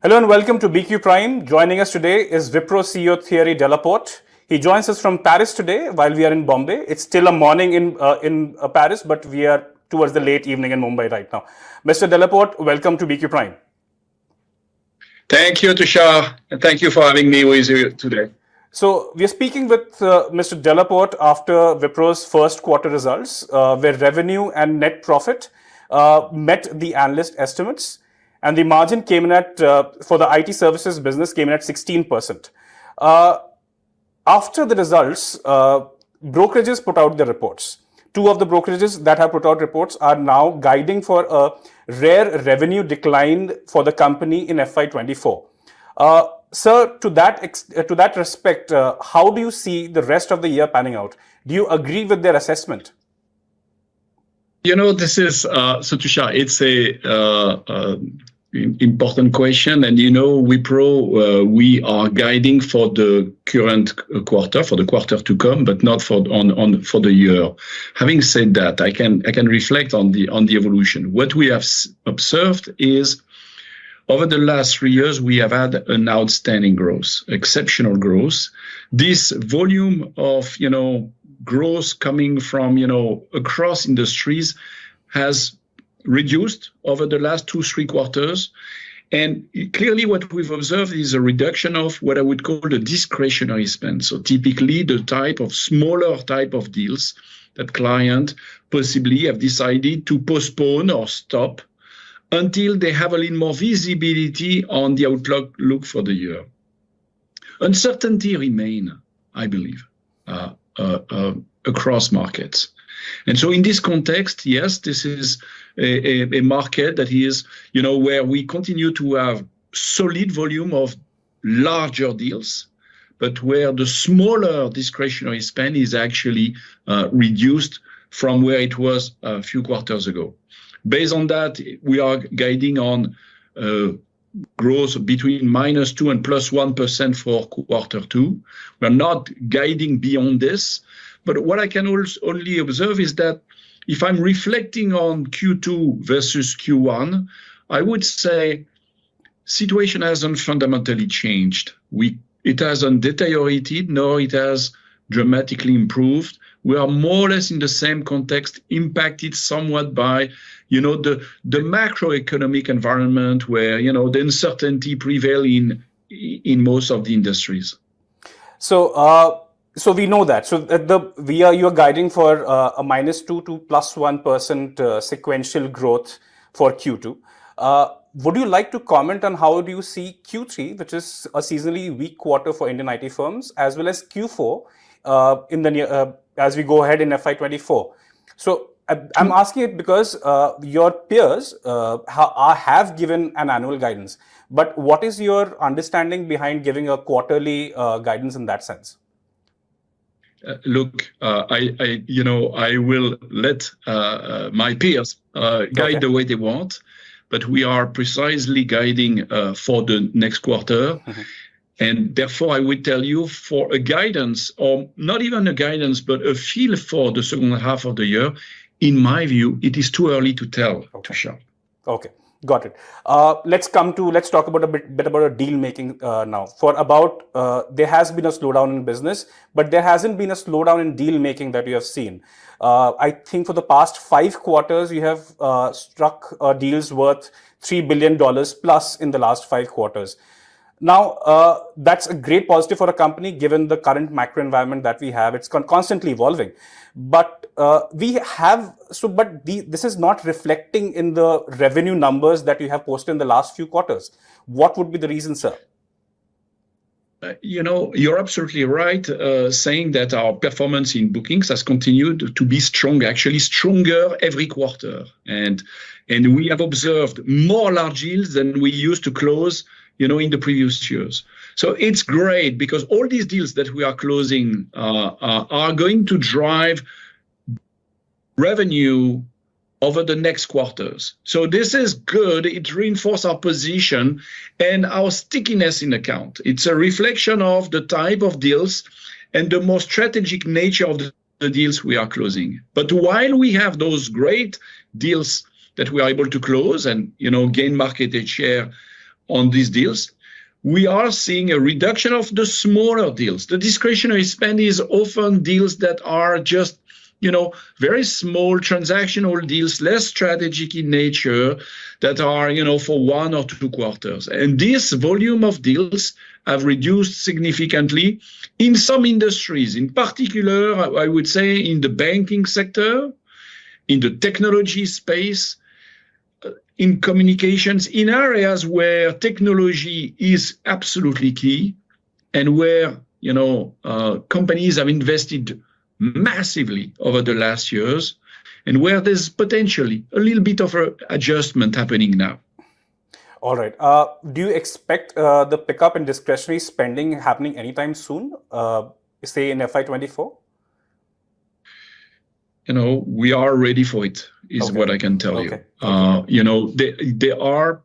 Hello and welcome to BQ Prime. Joining us today is Wipro CEO Thierry Delaporte. He joins us from Paris today while we are in Bombay. It's still a morning in Paris, but we are towards the late evening in Mumbai right now. Mr. Delaporte, welcome to BQ Prime. Thank you, Tushar, and thank you for having me with you today. So we are speaking with Mr. Delaporte after Wipro's first quarter results, where revenue and net profit met the analyst estimates. And the margin came in at, for the IT services business, came in at 16%. After the results, brokerages put out their reports. Two of the brokerages that have put out reports are now guiding for a rare revenue decline for the company in FY24. Sir, to that respect, how do you see the rest of the year panning out? Do you agree with their assessment? You know, this is, so Tushar, it's a important question. And, you know, Wipro, we are guiding for the current quarter, for the quarter to come, but not for the year. Having said that, I can reflect on the evolution. What we have observed is over the last 3 years, we have had an outstanding growth, exceptional growth. This volume of, growth coming from, across industries has reduced over the last 2-3 quarters. And clearly what we've observed is a reduction of what I would call the discretionary spend. So typically the smaller type of deals that clients possibly have decided to postpone or stop until they have a little more visibility on the outlook for the year. Uncertainty remains, I believe, across markets. And so in this context, yes, this is a market that is, where we continue to have solid volume of larger deals, but where the smaller discretionary spend is actually reduced from where it was a few quarters ago. Based on that, we are guiding on growth between -2% and +1% for quarter two. We're not guiding beyond this. But what I can only observe is that if I'm reflecting on Q2 versus Q1, I would say situation hasn't fundamentally changed. It hasn't deteriorated, nor it has dramatically improved. We are more or less in the same context, impacted somewhat by, the macroeconomic environment where, the uncertainty prevails in most of the industries. So we know that. So you're guiding for a -2% to +1% sequential growth for Q2. Would you like to comment on how do you see Q3, which is a seasonally weak quarter for Indian IT firms, as well as Q4 as we go ahead in FY24? So I'm asking it because your peers have given an annual guidance. But what is your understanding behind giving a quarterly guidance in that sense? Look, I will let my peers guide the way they want, but we are precisely guiding for the next quarter. Mm-hmm. And therefore, I would tell you for a guidance, or not even a guidance, but a feel for the second half of the year, in my view, it is too early to tell. Okay. Okay. Got it. Let's talk about a bit about deal making now. There has been a slowdown in business, but there hasn't been a slowdown in deal making that you have seen. I think for the past 5 quarters, you have struck deals worth $3 billion plus in the last 5 quarters. Now, that's a great positive for a company given the current macro environment that we have. It's constantly evolving. But this is not reflecting in the revenue numbers that you have posted in the last few quarters. What would be the reason, sir? You're absolutely right, saying that our performance in bookings has continued to be strong, actually stronger every quarter. And we have observed more large deals than we used to close, in the previous years. So it's great because all these deals that we are closing are going to drive revenue over the next quarters. So this is good. It reinforces our position and our stickiness in account. It's a reflection of the type of deals and the more strategic nature of the deals we are closing. But while we have those great deals that we are able to close and, gain market share on these deals, we are seeing a reduction of the smaller deals. The discretionary spend is often deals that are just, very small transactional deals, less strategic in nature, that are, for 1 or 2 quarters. And this volume of deals have reduced significantly in some industries, in particular, I would say in the banking sector, in the technology space, in communications, in areas where technology is absolutely key and where, companies have invested massively over the last years, and where there's potentially a little bit of an adjustment happening now. All right. Do you expect the pickup in discretionary spending happening anytime soon, say in FY24? We are ready for it, is what I can tell you. There are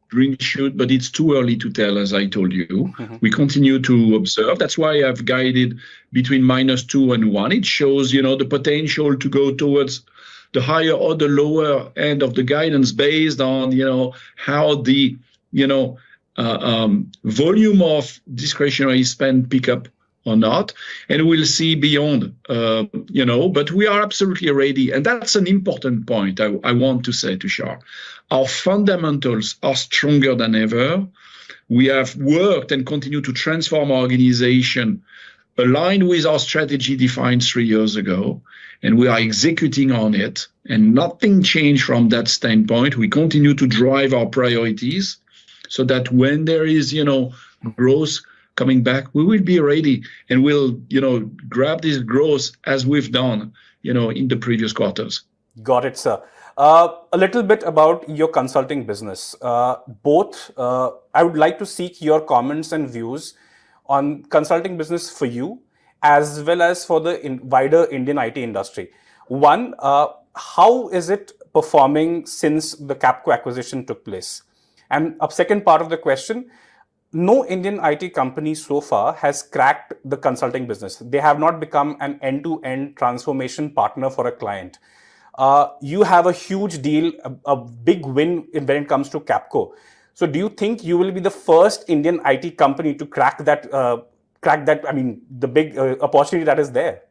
green shoots, but it's too early to tell, as I told you. Mm-hmm. We continue to observe. That's why I've guided between -2 and 1. It shows, the potential to go towards the higher or the lower end of the guidance based on, how the, volume of discretionary spend pick up or not, and we'll see beyond, but we are absolutely ready. And that's an important point I want to say, Tushar. Our fundamentals are stronger than ever. We have worked and continue to transform our organization aligned with our strategy defined 3 years ago, and we are executing on it, and nothing changed from that standpoint. We continue to drive our priorities so that when there is, growth coming back, we will be ready, and we'll, grab this growth as we've done, in the previous quarters. Got it, sir. A little bit about your consulting business. I would like to seek your comments and views on consulting business for you, as well as for the wider Indian IT industry. One, how is it performing since the Capco acquisition took place? And a second part of the question, no Indian IT company so far has cracked the consulting business. They have not become an end-to-end transformation partner for a client. You have a huge deal, a big win when it comes to Capco. So do you think you will be the first Indian IT company to crack that, the big opportunity that is there?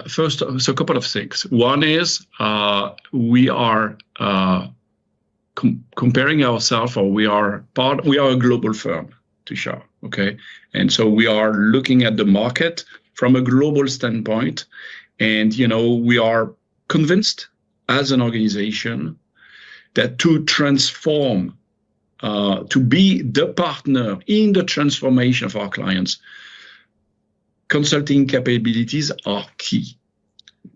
First, so a couple of things. One is we are comparing ourselves, or we are a global firm, Tushar, okay? And so we are looking at the market from a global standpoint, and, we are convinced as an organization that to transform, to be the partner in the transformation of our clients, consulting capabilities are key.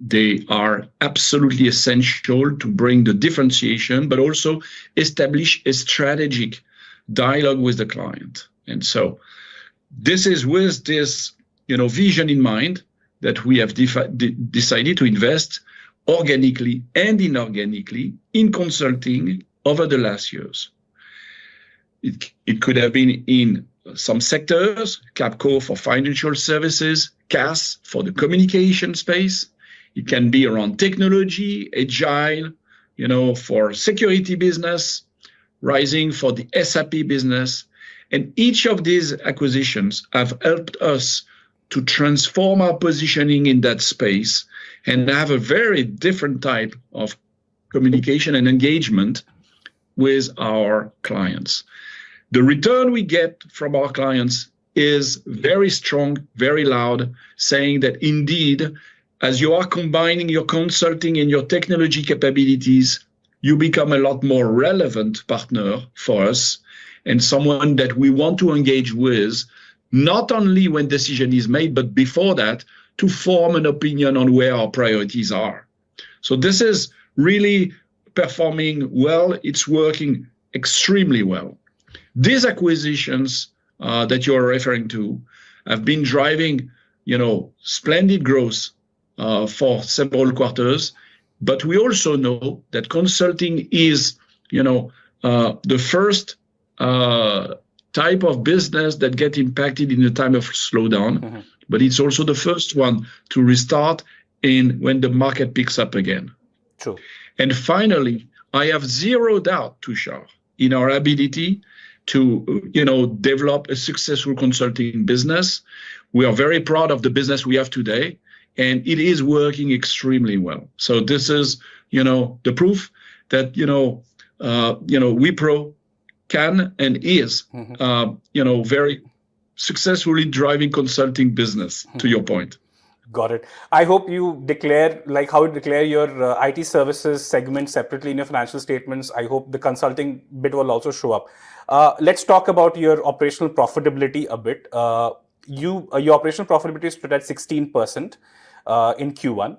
They are absolutely essential to bring the differentiation, but also establish a strategic dialogue with the client. And so this is with this, vision in mind that we have decided to invest organically and inorganically in consulting over the last years. It could have been in some sectors, Capco for financial services, CAS for the communication space. It can be around technology, agile, for security business, rising for the SAP business. And each of these acquisitions have helped us to transform our positioning in that space and have a very different type of communication and engagement with our clients. The return we get from our clients is very strong, very loud, saying that indeed, as you are combining your consulting and your technology capabilities, you become a lot more relevant partner for us and someone that we want to engage with, not only when decision is made, but before that, to form an opinion on where our priorities are. So this is really performing well. It's working extremely well. These acquisitions that you are referring to have been driving, splendid growth for several quarters. But we also know that consulting is, the first type of business that get impacted in a time of slowdown. Mm-hmm. But it's also the first one to restart when the market picks up again. True. And finally, I have zero doubt, Tushar, in our ability to, develop a successful consulting business. We are very proud of the business we have today, and it is working extremely well. So this is, the proof that, Wipro can and is, very successfully driving consulting business, to your point. Got it. I hope you declare, like how you declare your IT services segment separately in your financial statements. I hope the consulting bit will also show up. Let's talk about your operational profitability a bit. Your operational profitability stood at 16% in Q1.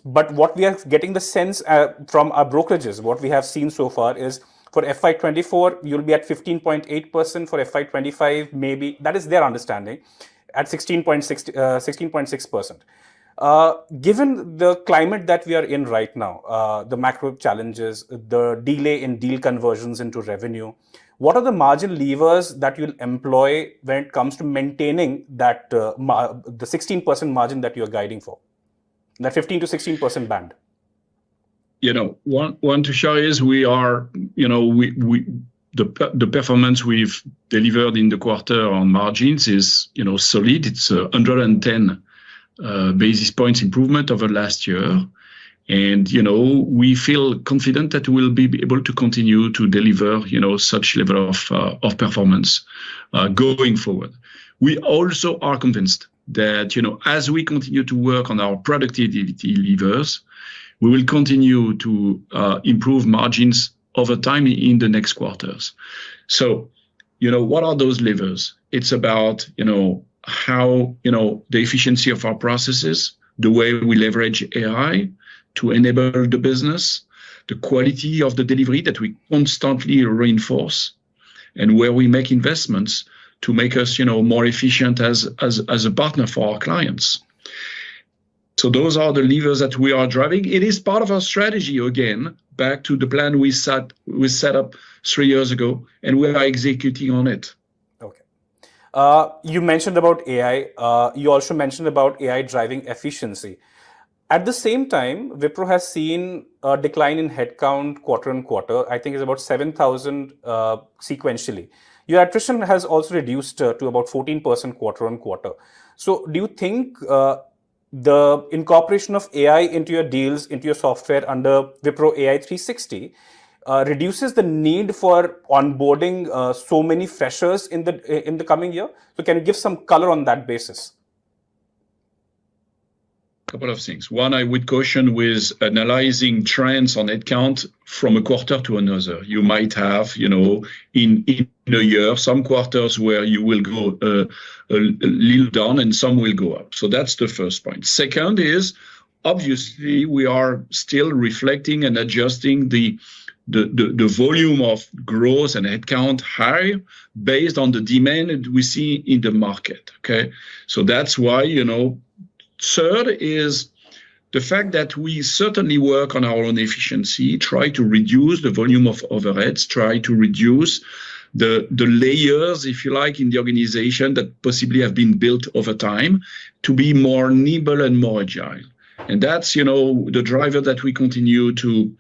But what we are getting the sense from our brokerages, what we have seen so far is for FY24, you'll be at 15.8%. For FY25, maybe, that is their understanding, at 16.6%. Given the climate that we are in right now, the macro challenges, the delay in deal conversions into revenue, what are the margin levers that you'll employ when it comes to maintaining that the 16% margin that you're guiding for, that 15 to 16% band? One to share is we are, the performance we've delivered in the quarter on margins is, solid. It's 110 basis points improvement over last year. And, we feel confident that we'll be able to continue to deliver, such level of performance going forward. We also are convinced that, as we continue to work on our productivity levers, we will continue to improve margins over time in the next quarters. So, what are those levers? It's about, how, the efficiency of our processes, the way we leverage AI to enable the business, the quality of the delivery that we constantly reinforce, and where we make investments to make us, more efficient as a partner for our clients. So those are the levers that we are driving. It is part of our strategy, again, back to the plan we set up 3 years ago, and we are executing on it. Okay. You mentioned about AI. You also mentioned about AI driving efficiency. At the same time, Wipro has seen a decline in headcount quarter on quarter. I think it's about 7,000 sequentially. Your attrition has also reduced to about 14% quarter on quarter. So do you think the incorporation of AI into your deals, into your software under Wipro AI 360 reduces the need for onboarding so many freshers in the coming year? So can you give some color on that basis? Couple of things. One, I would caution with analyzing trends on headcount from a quarter to another. You might have, in a year, some quarters where you will go a little down and some will go up. So that's the first point. Second is, obviously, we are still reflecting and adjusting the volume of growth and headcount high based on the demand we see in the market. Okay, so that's why, Third is the fact that we certainly work on our own efficiency, try to reduce the volume of overheads, try to reduce the layers, if you like, in the organization that possibly have been built over time to be more nimble and more agile. And that's, the driver that we continue to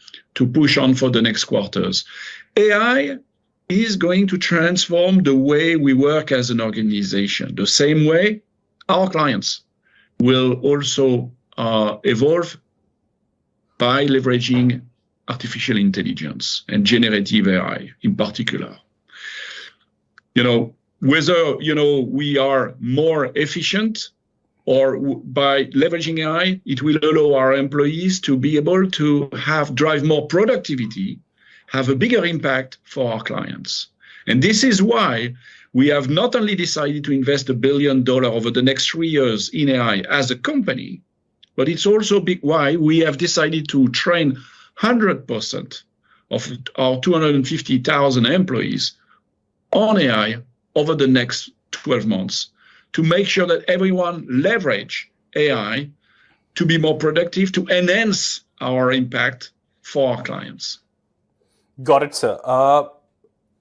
push on for the next quarters. AI is going to transform the way we work as an organization. The same way our clients will also evolve by leveraging artificial intelligence and generative AI in particular. Whether, we are more efficient or by leveraging AI, it will allow our employees to be able to drive more productivity, have a bigger impact for our clients. And this is why we have not only decided to invest $1 billion over the next 3 years in AI as a company, but it's also why we have decided to train 100% of our 250,000 employees on AI over the next 12 months to make sure that everyone leverage AI to be more productive, to enhance our impact for our clients. Got it, sir.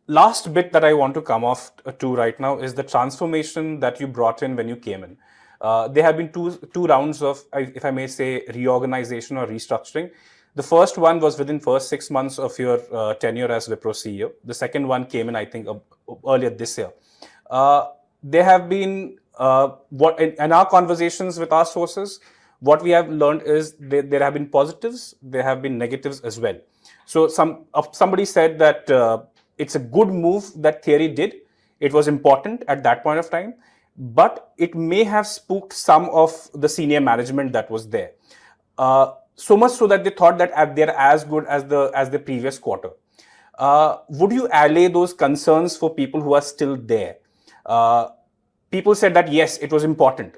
Last bit that I want to come off to right now is the transformation that you brought in when you came in. There have been two rounds of, if I may say, reorganization or restructuring. The first one was within first 6 months of your tenure as Wipro CEO. The second one came in, I think, earlier this year. There have been what in our conversations with our sources, what we have learned is there have been positives, there have been negatives as well. So somebody said that it's a good move that Thierry did. It was important at that point of time, but it may have spooked some of the senior management that was there. So much so that they thought that they're as good as the previous quarter. Would you allay those concerns for people who are still there? People said that yes, it was important.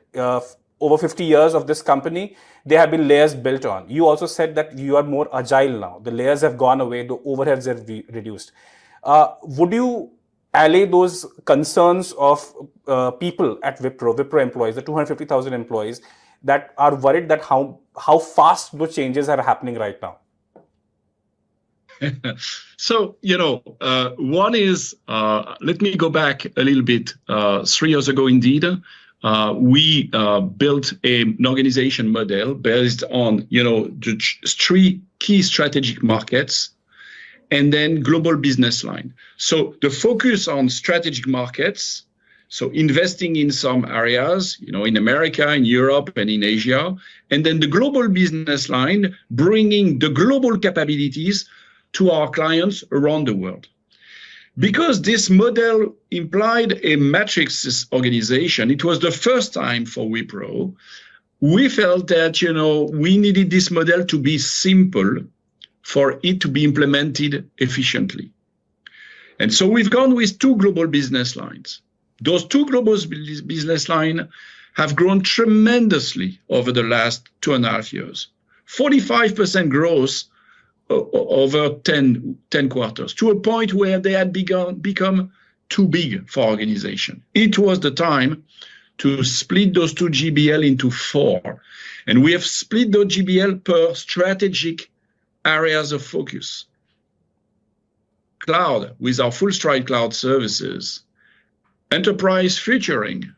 Over 50 years of this company, there have been layers built on. You also said that you are more agile now. The layers have gone away, the overheads have reduced. Would you allay those concerns of people at Wipro employees, the 250,000 employees, that are worried that how fast those changes are happening right now? So, one is, let me go back a little bit. 3 years ago, indeed, we built an organization model based on, the three key strategic markets and then global business line. So the focus on strategic markets, so investing in some areas, in America, in Europe, and in Asia, and then the global business line, bringing the global capabilities to our clients around the world. Because this model implied a matrix organization, it was the first time for Wipro, we felt that, we needed this model to be simple for it to be implemented efficiently. And so we've gone with two global business lines. Those two global business lines have grown tremendously over the last 2.5 years. 45% growth over 10 quarters, to a point where they had become too big for organization. It was the time to split those two GBL into 4. And we have split those GBL per strategic areas of focus. Cloud, with our full stride cloud services, enterprise featuring,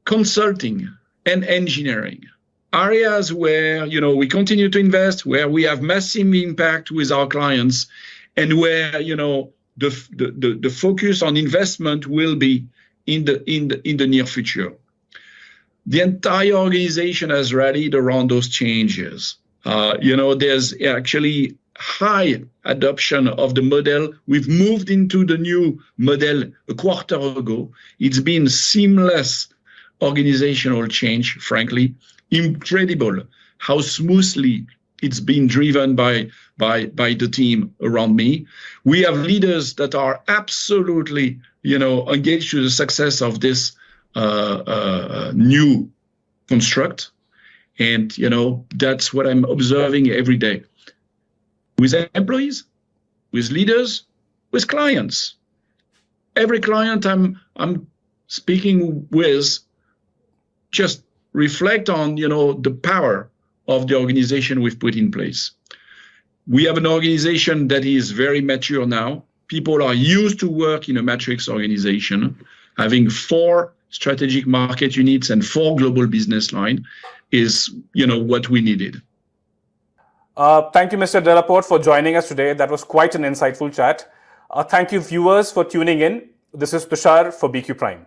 consulting, and engineering. Areas where, we continue to invest, where we have massive impact with our clients, and where, the focus on investment will be in the near future. The entire organization has rallied around those changes. There's actually high adoption of the model. We've moved into the new model a quarter ago. It's been seamless organizational change, frankly. Incredible how smoothly it's been driven by the team around me. We have leaders that are absolutely, engaged to the success of this new construct. And, that's what I'm observing every day. With employees, with leaders, with clients. Every client I'm speaking with just reflect on, the power of the organization we've put in place. We have an organization that is very mature now. People are used to work in a matrix organization. Having 4 strategic market units and 4 global business line is, what we needed. Thank you, Mr. Delaporte, for joining us today. That was quite an insightful chat. Thank you, viewers, for tuning in. This is Tushar for BQ Prime.